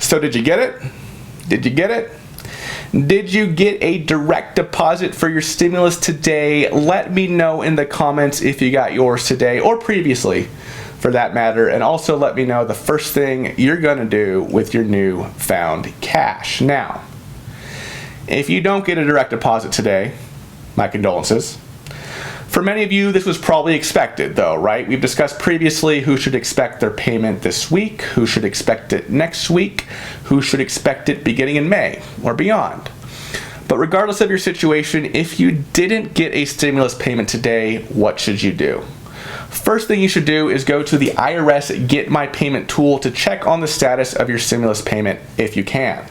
So did you get it? Did you get it? Did you get a direct deposit for your stimulus today? Let me know in the comments if you got yours today or previously, for that matter. And also let me know the first thing you're going to do with your newfound cash. Now, if you don't get a direct deposit today, my condolences. For many of you, this was probably expected though, right? We've discussed previously who should expect their payment this week, who should expect it next week, who should expect it beginning in May or beyond. But regardless of your situation, if you didn't get a stimulus payment today, what should you do? First thing you should do is go to the IRS Get My Payment tool to check on the status of your stimulus payment if you can.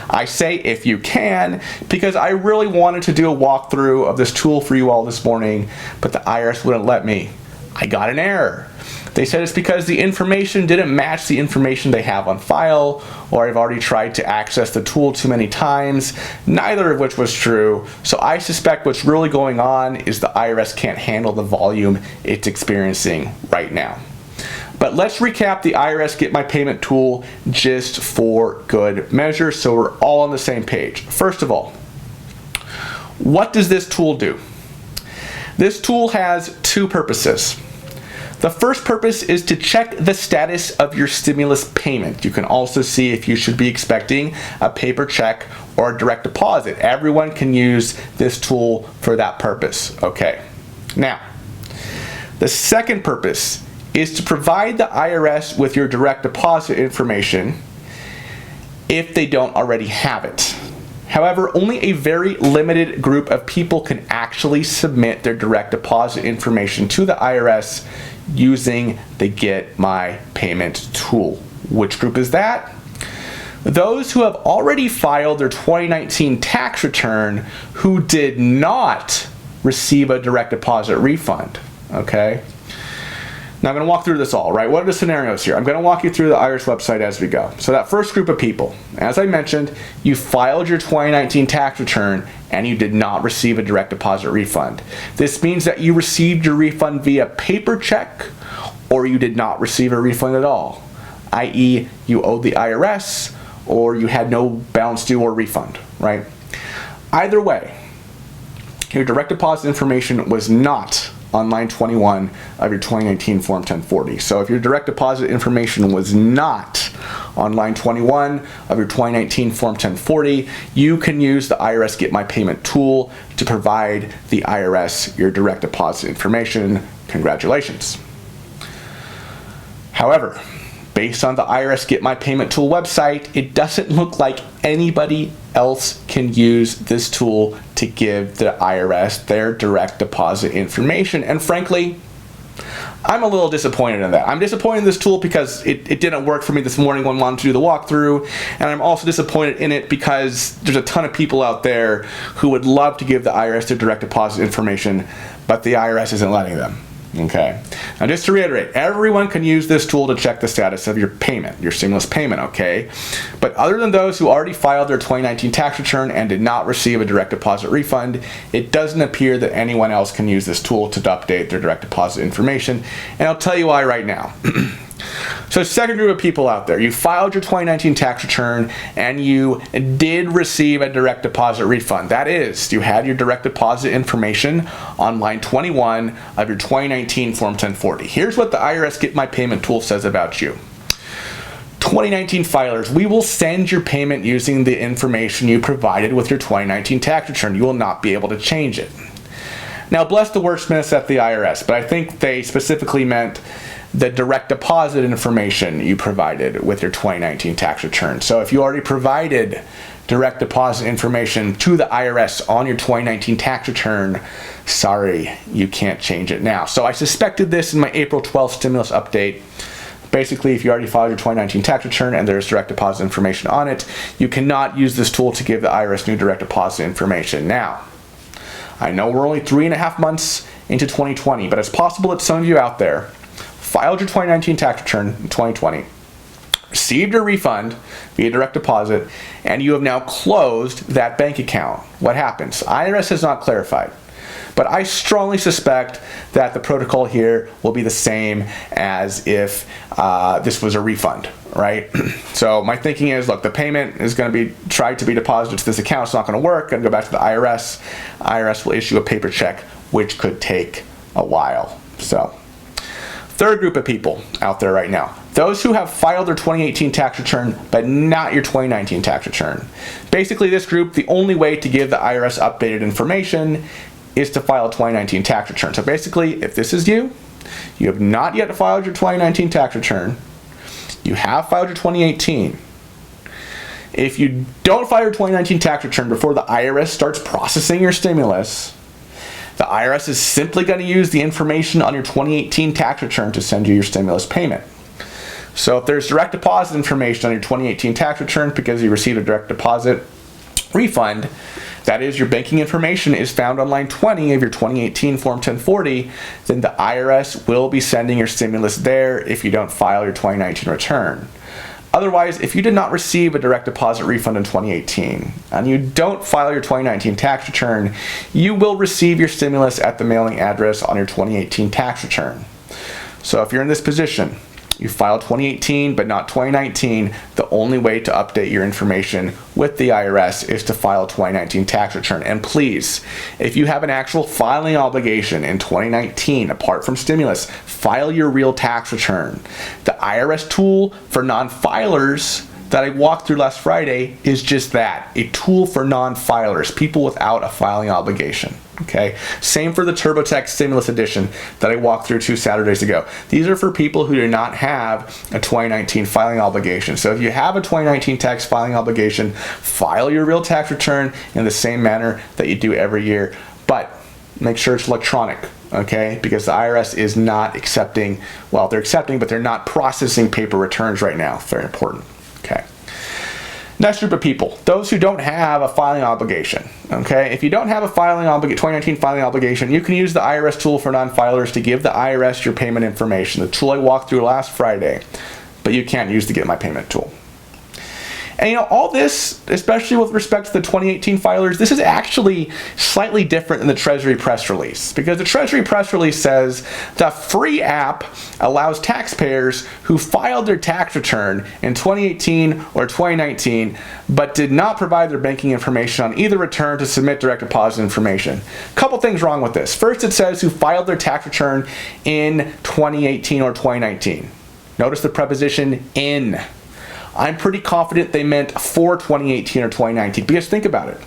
I say if you can because I really wanted to do a walkthrough of this tool for you all this morning, but the IRS wouldn't let me. I got an error. They said it's because the information didn't match the information they have on file, or I've already tried to access the tool too many times, neither of which was true. So I suspect what's really going on is the IRS can't handle the volume it's experiencing right now. But let's recap the IRS Get My Payment tool just for good measure so we're all on the same page. First of all, what does this tool do? This tool has two purposes. The first purpose is to check the status of your stimulus payment. You can also see if you should be expecting a paper check or a direct deposit. Everyone can use this tool for that purpose. Okay. Now, the second purpose is to provide the IRS with your direct deposit information if they don't already have it. However, only a very limited group of people can actually submit their direct deposit information to the IRS using the Get My Payment tool. Which group is that? Those who have already filed their 2019 tax return who did not receive a direct deposit refund. Okay? Now I'm going to walk through this all, right? What are the scenarios here? I'm going to walk you through the IRS website as we go. So that first group of people, as I mentioned, you filed your 2019 tax return and you did not receive a direct deposit refund. This means that you received your refund via paper check or you did not receive a refund at all, i.e. you owed the IRS or you had no balance due or refund, right? Either way, your direct deposit information was not on line 21 of your 2019 Form 1040. So if your direct deposit information was not on line 21 of your 2019 Form 1040, you can use the IRS Get My Payment tool to provide the IRS your direct deposit information. Congratulations. However, based on the IRS Get My Payment tool website, it doesn't look like anybody else can use this tool to give the IRS their direct deposit information. And frankly, I'm a little disappointed in that. I'm disappointed in this tool because it didn't work for me this morning when I wanted to do the walkthrough, and I'm also disappointed in it because there's a ton of people out there who would love to give the IRS their direct deposit information, but the IRS isn't letting them. Okay. Now just to reiterate, everyone can use this tool to check the status of your payment, your stimulus payment, okay? But other than those who already filed their 2019 tax return and did not receive a direct deposit refund, it doesn't appear that anyone else can use this tool to update their direct deposit information, and I'll tell you why right now. So second group of people out there, you filed your 2019 tax return and you did receive a direct deposit refund. That is, you had your direct deposit information on line 21 of your 2019 Form 1040. Here's what the IRS Get My Payment tool says about you. 2019 filers, we will send your payment using the information you provided with your 2019 tax return. You will not be able to change it. Now, bless the wordsmiths at the IRS, but I think they specifically meant the direct deposit information you provided with your 2019 tax return. So if you already provided direct deposit information to the IRS on your 2019 tax return, sorry, you can't change it now. So I suspected this in my April 12th stimulus update. Basically, if you already filed your 2019 tax return and there's direct deposit information on it, you cannot use this tool to give the IRS new direct deposit information. Now, I know we're only 3.5 months into 2020, but it's possible that some of you out there filed your 2019 tax return in 2020, received your refund via direct deposit, and you have now closed that bank account. What happens? IRS has not clarified. But But I strongly suspect that the protocol here will be the same as if this was a refund, right? So my thinking is, look, the payment is going to be tried to be deposited to this account. It's not going to work. Going to go back to the IRS. IRS will issue a paper check, which could take a while. So, third group of people out there right now, those who have filed their 2018 tax return but not your 2019 tax return. Basically, this group, the only way to give the IRS updated information is to file a 2019 tax return. So basically, if this is you, you have not yet filed your 2019 tax return, you have filed your 2018. If you don't file your 2019 tax return before the IRS starts processing your stimulus, the IRS is simply going to use the information on your 2018 tax return to send you your stimulus payment. So if there's direct deposit information on your 2018 tax return because you received a direct deposit refund, that is, your banking information is found on line 20 of your 2018 Form 1040, then the IRS will be sending your stimulus there if you don't file your 2019 return. Otherwise, if you did not receive a direct deposit refund in 2018 and you don't file your 2019 tax return, you will receive your stimulus at the mailing address on your 2018 tax return. So if you're in this position, you filed 2018 but not 2019, the only way to update your information with the IRS is to file a 2019 tax return. And please, if you have an actual filing obligation in 2019 apart from stimulus, file your real tax return. The IRS tool for non-filers that I walked through last Friday is just that, a tool for non-filers, people without a filing obligation. Okay, same for the TurboTax Stimulus Edition that I walked through 2 Saturdays ago. These are for people who do not have a 2019 filing obligation. So if you have a 2019 tax filing obligation, file your real tax return in the same manner that you do every year, but make sure it's electronic, okay? Because the IRS is not accepting, well, they're accepting, but they're not processing paper returns right now. Very important, okay? Next group of people, those who don't have a filing obligation, okay? If you don't have a 2019 filing obligation, you can use the IRS tool for non-filers to give the IRS your payment information, the tool I walked through last Friday, but you can't use the Get My Payment tool. And you know, all this, especially with respect to the 2018 filers, this is actually slightly different than the Treasury press release, because the Treasury press release says the free app allows taxpayers who filed their tax return in 2018 or 2019 but did not provide their banking information on either return to submit direct deposit information. Couple things wrong with this. First, it says who filed their tax return in 2018 or 2019. Notice the preposition in. I'm pretty confident they meant for 2018 or 2019, because think about it.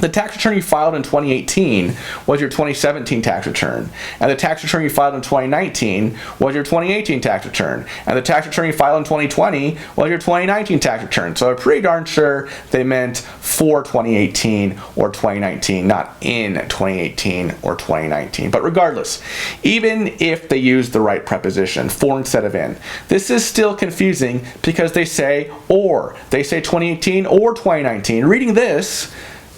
The tax return you filed in 2018 was your 2017 tax return, and the tax return you filed in 2019 was your 2018 tax return, and the tax return you filed in 2020 was your 2019 tax return. So I'm pretty darn sure they meant for 2018 or 2019, not in 2018 or 2019. But regardless, even if they use the right preposition, for instead of in, this is still confusing because they say or. They say 2018 or 2019. Reading this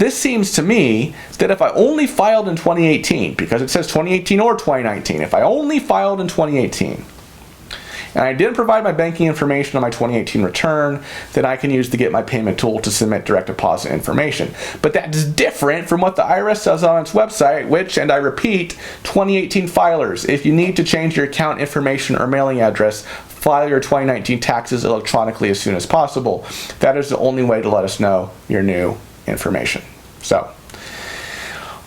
seems to me that if I only filed in 2018, because it says 2018 or 2019, if I only filed in 2018, and I didn't provide my banking information on my 2018 return, then I can use the Get My Payment tool to submit direct deposit information. But that's different from what the IRS says on its website, which, and I repeat, 2018 filers, if you need to change your account information or mailing address, file your 2019 taxes electronically as soon as possible. That is the only way to let us know your new information. So,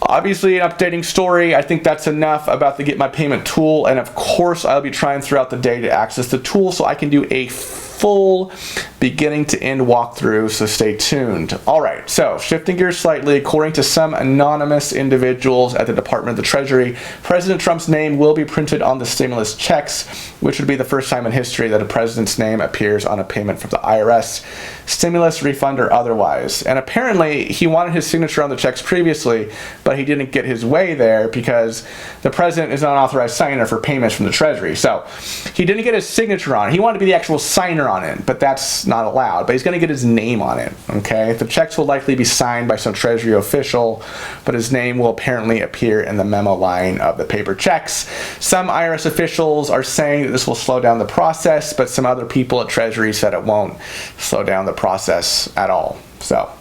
obviously an updating story. I think that's enough about the Get My Payment tool, and of course I'll be trying throughout the day to access the tool so I can do a full beginning to end walkthrough, so stay tuned. Alright, so shifting gears slightly, according to some anonymous individuals at the Department of the Treasury, President Trump's name will be printed on the stimulus checks, which would be the first time in history that a president's name appears on a payment from the IRS, stimulus, refund, or otherwise. And apparently he wanted his signature on the checks previously, but he didn't get his way there because the president is not an authorized signer for payments from the Treasury. So he didn't get his signature on it. He wanted to be the actual signer on it, but that's not allowed. But he's going to get his name on it, okay? The checks will likely be signed by some Treasury official, but his name will apparently appear in the memo line of the paper checks. Some IRS officials are saying that this will slow down the process, but some other people at Treasury said it won't slow down the process at all. So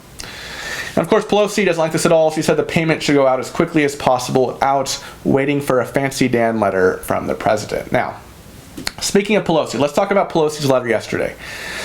And of course, Pelosi doesn't like this at all. She said the payment should go out as quickly as possible without waiting for a fancy Dan letter from the president. Now, speaking of Pelosi, let's talk about Pelosi's letter yesterday.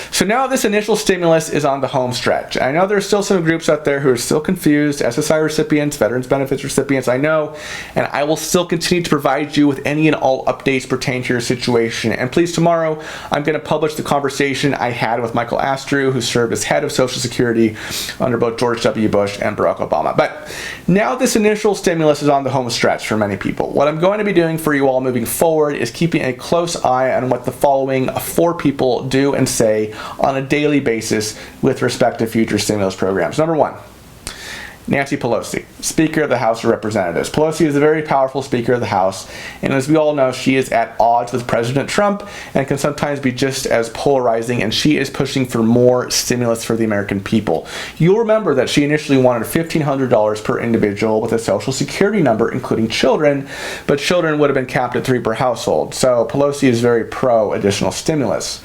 So now this initial stimulus is on the home stretch. I know there's still some groups out there who are still confused, SSI recipients, veterans benefits recipients, I know, and I will still continue to provide you with any and all updates pertaining to your situation. And please, tomorrow, I'm going to publish the conversation I had with Michael Astrew, who served as head of Social Security under both George W. Bush and Barack Obama. But now this initial stimulus is on the home stretch for many people. What I'm going to be doing for you all moving forward is keeping a close eye on what the following 4 people do and say on a daily basis with respect to future stimulus programs. Number 1, Nancy Pelosi, Speaker of the House of Representatives. Pelosi is a very powerful Speaker of the House, and as we all know, she is at odds with President Trump and can sometimes be just as polarizing, and she is pushing for more stimulus for the American people. You'll remember that she initially wanted $1,500 per individual with a Social Security number, including children, but children would have been capped at 3 per household. So Pelosi is very pro additional stimulus.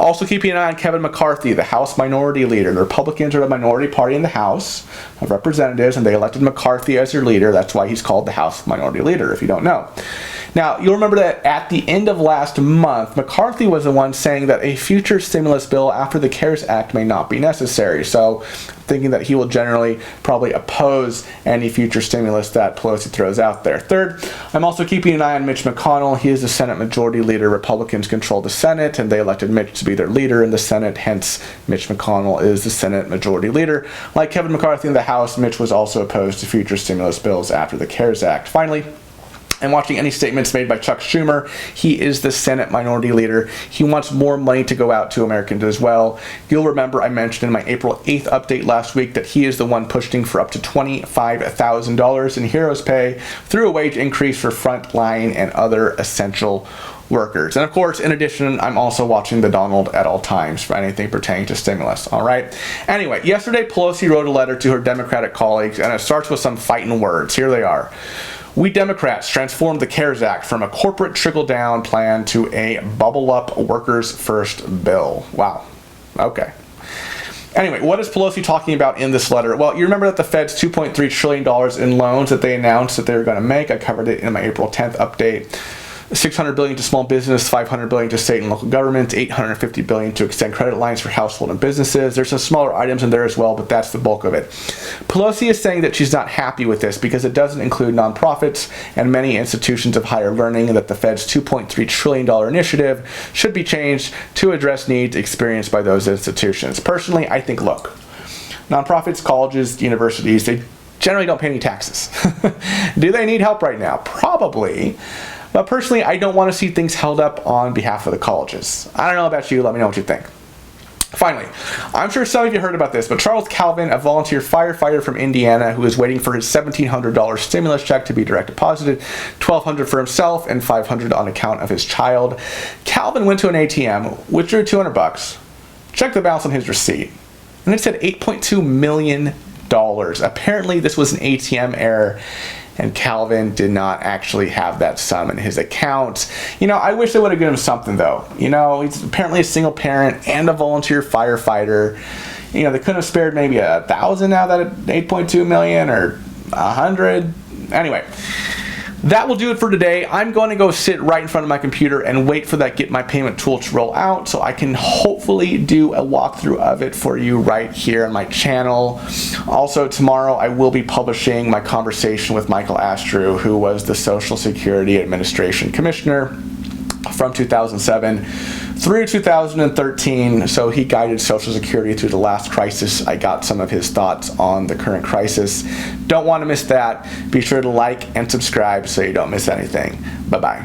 Also keeping an eye on Kevin McCarthy, the House Minority Leader. The Republicans are the minority party in the House of Representatives, and they elected McCarthy as their leader. That's why he's called the House Minority Leader, if you don't know. Now, you'll remember that at the end of last month, McCarthy was the one saying that a future stimulus bill after the CARES Act may not be necessary. So, thinking that he will generally probably oppose any future stimulus that Pelosi throws out there. Third, I'm also keeping an eye on Mitch MCConnell. He is the Senate Majority Leader. Republicans control the Senate, and they elected Mitch to be their leader in the Senate. Hence, Mitch MCConnell is the Senate Majority Leader. Like Kevin McCarthy in the House, Mitch was also opposed to future stimulus bills after the CARES Act. Finally, and watching any statements made by Chuck Schumer, he is the Senate Minority Leader. He wants more money to go out to Americans as well. You'll remember I mentioned in my April 8th update last week that he is the one pushing for up to $25,000 in heroes pay through a wage increase for frontline and other essential workers. And of course, in addition, I'm also watching the Donald at all times for anything pertaining to stimulus. All right. Anyway, yesterday Pelosi wrote a letter to her Democratic colleagues, and it starts with some fighting words. Here they are. We Democrats transformed the CARES Act from a corporate trickle-down plan to a bubble-up workers-first bill. Wow. Okay. Anyway, what is Pelosi talking about in this letter? Well, you remember that the Fed's $2.3 trillion in loans that they announced that they were going to make. I covered it in my April 10th update. $600 billion to small business, $500 billion to state and local governments, $850 billion to extend credit lines for household and businesses. There's some smaller items in there as well, but that's the bulk of it. Pelosi is saying that she's not happy with this because it doesn't include nonprofits and many institutions of higher learning, and that the Fed's $2.3 trillion initiative should be changed to address needs experienced by those institutions. Personally, I think, look, nonprofits, colleges, universities, they generally don't pay any taxes. Do they need help right now? Probably. But personally, I don't want to see things held up on behalf of the colleges. I don't know about you. Let me know what you think. Finally, I'm sure some of you heard about this, but Charles Calvin, a volunteer firefighter from Indiana who is waiting for his $1,700 stimulus check to be direct deposited, $1,200 for himself and $500 on account of his child. Calvin went to an ATM, withdrew $200, checked the balance on his receipt, and it said $8.2 million. Apparently, this was an ATM error, and Calvin did not actually have that sum in his account. You know, I wish they would have given him something, though. You know, he's apparently a single parent and a volunteer firefighter. You know, they could have spared maybe $1,000 now that $8.2 million or $100. Anyway, that will do it for today. I'm going to go sit right in front of my computer and wait for that Get My Payment tool to roll out so I can hopefully do a walkthrough of it for you right here on my channel. Also, tomorrow I will be publishing my conversation with Michael Astrew, who was the Social Security Administration Commissioner from 2007 through 2013. So he guided Social Security through the last crisis. I got some of his thoughts on the current crisis. Don't want to miss that. Be sure to like and subscribe so you don't miss anything. Bye-bye.